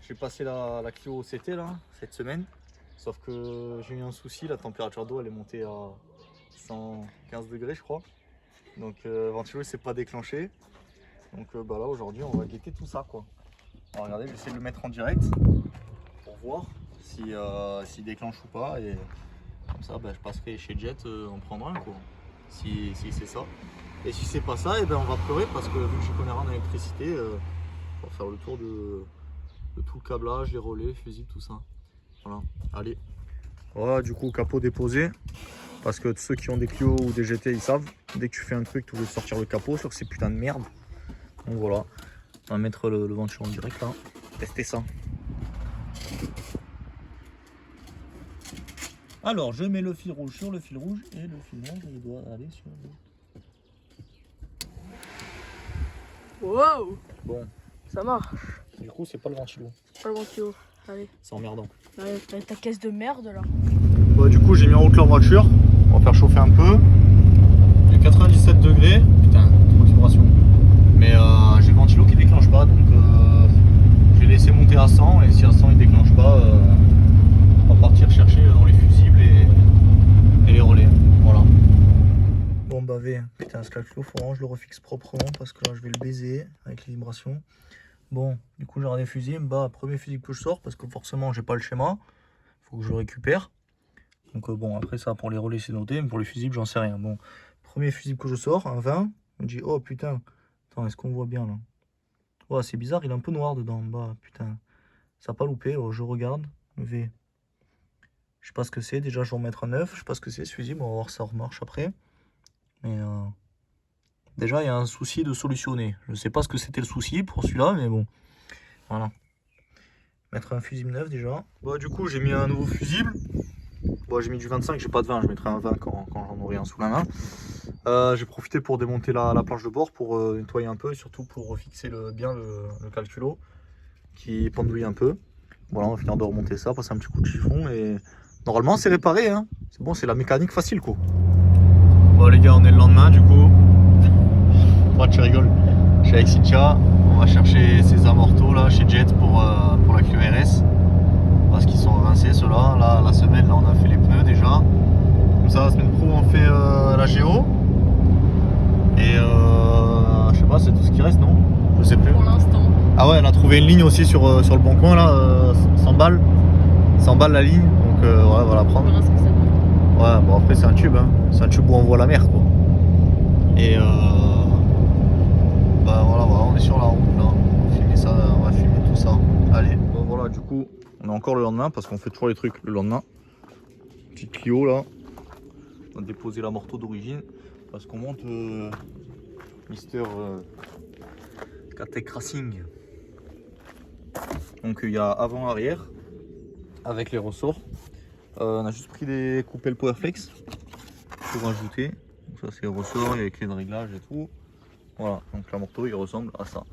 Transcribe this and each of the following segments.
J'ai passé la Clio CT là, cette semaine, sauf que j'ai eu un souci, la température d'eau elle est montée à 115 degrés je crois. Donc ventilo il s'est pas déclenché. Donc bah là aujourd'hui on va guetter tout ça quoi. Alors regardez, j'essaie de le mettre en direct pour voir s'il déclenche ou pas. Et comme ça bah, je passerai chez Jet en prendre un quoi. Si c'est ça. Et si c'est pas ça, et ben on va pleurer parce que vu que je connais rien en électricité, on va faire le tour de tout le câblage, les relais, fusibles, tout ça. Voilà, allez. Voilà, du coup, capot déposé. Parce que ceux qui ont des Clio ou des GT, ils savent. Dès que tu fais un truc, tu veux sortir le capot sur ces putains de merde. Donc voilà, on va mettre le ventilo en direct là. Tester ça. Alors, je mets le fil rouge sur le fil rouge et le fil noir, il doit aller sur le... Wow! Bon. Ça marche. Du coup, c'est pas le ventilo. Pas le ventilo. Allez. C'est emmerdant. Allez, t'as ta caisse de merde là. Bah, du coup, j'ai mis en route leur voiture. On va faire chauffer un peu. Il y a 97 degrés. Putain, trop de vibration. Mais j'ai le ventilo qui déclenche pas. Donc, je vais laisser monter à 100. Et si à 100 il déclenche pas, on va partir chercher dans les fusibles et les relais. Voilà. Bon, bavé. Putain, ce calculo, faut vraiment que je le refixe proprement parce que là, je vais le baiser avec les vibrations. Bon, du coup, j'ai des fusibles. Bah, premier fusible que je sors parce que forcément, j'ai pas le schéma. Faut que je le récupère. Donc, bon, après ça, pour les relais, c'est noté. Mais pour les fusibles, j'en sais rien. Bon, premier fusible que je sors, un 20. Je me dis, oh putain, attends, est-ce qu'on voit bien là? Ouais, c'est bizarre, il est un peu noir dedans. Bah, putain, ça n'a pas loupé. Oh, je regarde. Le V. Je sais pas ce que c'est. Déjà, je vais en mettre un 9. Je sais pas ce que c'est ce fusible. On va voir si ça remarche après. Mais déjà, il y a un souci de solutionner. Je sais pas ce que c'était le souci pour celui-là, mais bon. Voilà. Mettre un fusible neuf déjà. Bah, du coup, j'ai mis un nouveau fusible. Bon, j'ai mis du 25, j'ai pas de 20. Je mettrai un 20 quand j'en aurai un sous la main. J'ai profité pour démonter la planche de bord pour nettoyer un peu et surtout pour refixer bien le calculo qui pendouille un peu. Voilà, on va finir de remonter ça, passer un petit coup de chiffon et normalement c'est réparé. Hein. C'est bon, c'est la mécanique facile quoi. Bon les gars, on est le lendemain du coup. Moi tu rigoles. Je suis avec Cynthia. On va chercher ces amortos là chez Jet pour la QRS. Parce qu'ils sont rincés ceux-là. Là, la semaine, là, on a fait les pneus déjà. Comme ça, la semaine pro, on fait la géo. Et je sais pas, c'est tout ce qui reste, non? Je sais plus. Pour l'instant. Ah ouais, on a trouvé une ligne aussi sur le bon coin là, 100 balles. 100 balles la ligne. Donc ouais, on va la prendre. On verra ce que ça donne. Ouais, bon après c'est un tube, hein. C'est un tube où on voit la mer quoi. Et bah voilà, on est sur la route là. On va filmer ça, on va filmer tout ça. Allez. Bon voilà, du coup, on est encore le lendemain parce qu'on fait toujours les trucs le lendemain. Petite Clio là. On a déposé la morteau d'origine parce qu'on monte Mister Katech Racing. Donc il y a avant-arrière avec les ressorts. On a juste pris des coupelles Powerflex pour ajouter. Donc ça c'est les ressorts, il y a les clés de réglage et tout. Voilà, donc la morteau il ressemble à ça.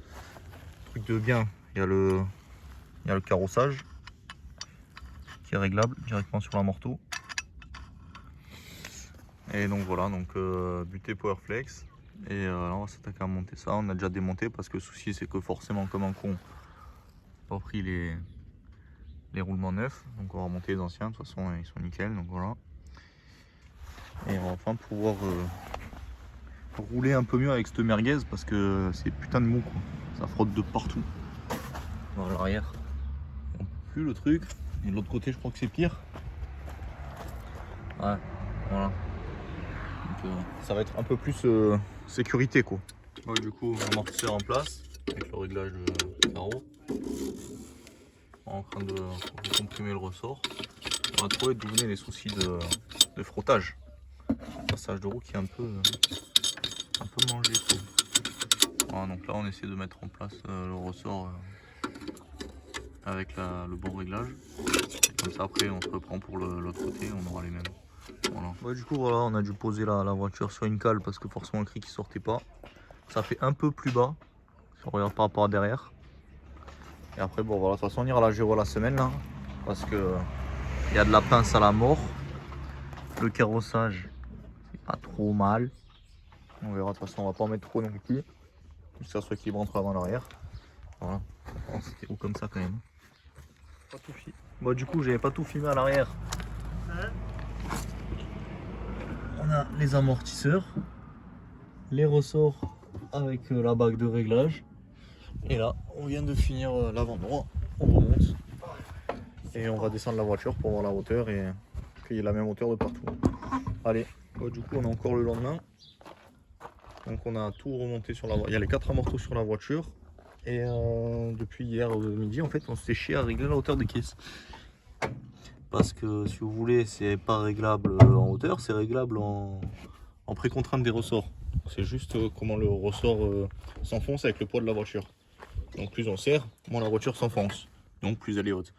Truc de bien, il y a le carrossage qui est réglable directement sur la morteau. Et donc voilà, donc buté Powerflex. Et là on va s'attaquer à monter ça. On a déjà démonté parce que le souci c'est que forcément comme un con, on a pas pris les roulements neufs. Donc on va remonter les anciens, de toute façon ils sont nickel. Donc voilà. Et on va enfin pouvoir rouler un peu mieux avec cette merguez parce que c'est putain de mou quoi. Ça frotte de partout. Voilà, l'arrière. On peut plus le truc. Et de l'autre côté je crois que c'est pire. Ouais, voilà. Donc, ça va être un peu plus sécurité quoi. Ouais, du coup amortisseur en place avec le réglage de carreau. En train de comprimer le ressort. On va trouver d'où venaient les soucis de frottage. Le passage de roue qui est un peu mangé quoi. Voilà, donc là on essaie de mettre en place le ressort avec le bon réglage. Et comme ça après on se reprend pour l'autre côté, on aura les mêmes. Voilà. Ouais, du coup voilà, on a dû poser la voiture sur une cale parce que forcément le cri qui sortait pas. Ça fait un peu plus bas si on regarde par rapport à derrière. Et après bon voilà, de toute façon on ira à la géo la semaine là. Parce que il y a de la pince à la mort. Le carrossage c'est pas trop mal. On verra, de toute façon on va pas en mettre trop non plus. Que ça soit équilibré entre l'avant et l'arrière. Voilà. Oh, c'était haut comme ça quand même. Pas tout filmé. Bon, du coup, j'avais pas tout filmé à l'arrière. On a les amortisseurs, les ressorts avec la bague de réglage. Et là, on vient de finir l'avant droit. On remonte et on va descendre la voiture pour voir la hauteur et qu'il y ait la même hauteur de partout. Allez, du coup, on est encore le lendemain. Donc, on a tout remonté sur la voiture. Il y a les 4 amortos sur la voiture. Et depuis hier midi, en fait, on s'est chié à régler la hauteur des caisses. Parce que si vous voulez, c'est pas réglable en hauteur, c'est réglable en pré-contrainte des ressorts. C'est juste comment le ressort s'enfonce avec le poids de la voiture. Donc plus on serre, moins la voiture s'enfonce. Donc plus elle est haute.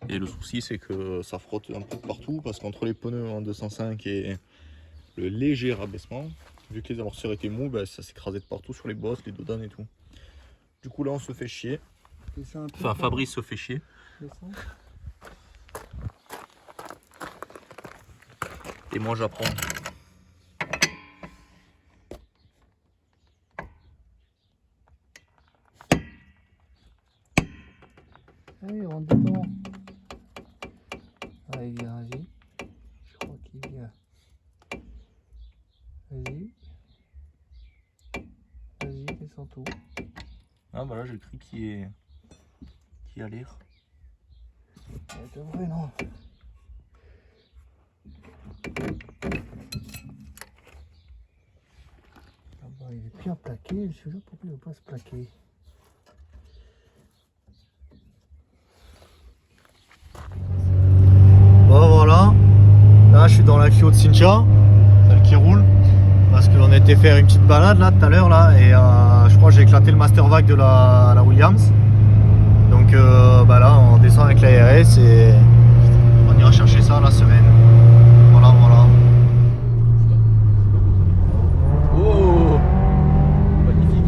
Et le souci, c'est que ça frotte un peu partout parce qu'entre les pneus en 205 et le léger rabaissement, vu que les amortisseurs étaient mous, bah, ça s'écrasait de partout sur les bosses, les dodanes et tout. Du coup là on se fait chier. Enfin Fabrice se fait chier. Et moi j'apprends. Allez, rentre dedans. Ah, il vient, vas-y. Je crois qu'il vient. Vas-y. Vas-y, descends tout. Ah bah là j'ai cru qu'il y a l'air. Devrait, non. Ah bah, il est bien plaqué, je sais pas pourquoi il ne veut pas se plaquer. Bon voilà, là je suis dans la Clio de Cynthia, celle qui roule, parce qu'on était faire une petite balade là tout à l'heure là, et je crois que j'ai éclaté le master vac de la Williams. Donc bah là on descend avec la RS et on ira chercher ça la semaine. Voilà voilà. Oh, magnifique.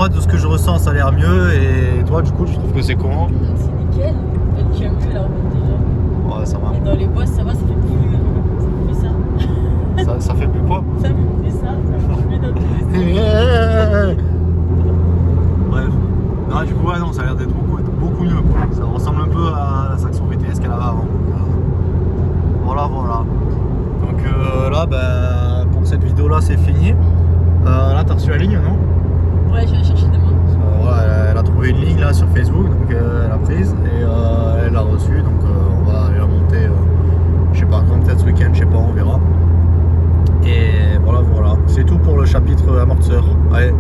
moi de ce que je ressens ça a l'air mieux et toi du coup tu trouves que c'est comment? C'est nickel. Tu as mieux la route déjà. Ouais ça va. Et dans les bosses, ça va, ça fait plus ça. Ça fait plus quoi? Ça fait plus ça fait plus dans tous les sens. Bref. Non du coup ouais non ça a l'air d'être beaucoup mieux quoi. Ça ressemble un peu à la Saxo VTS qu'elle avait avant. Voilà. Donc là pour cette vidéo là c'est fini. Là t'as reçu la ligne non? Ouais, je vais la chercher demain. Voilà, elle a trouvé une ligne là sur Facebook, donc elle a prise et elle l'a reçue, donc on va aller la monter, je sais pas quand, peut-être ce week-end, je sais pas, on verra. Et voilà, c'est tout pour le chapitre amortisseur. Allez,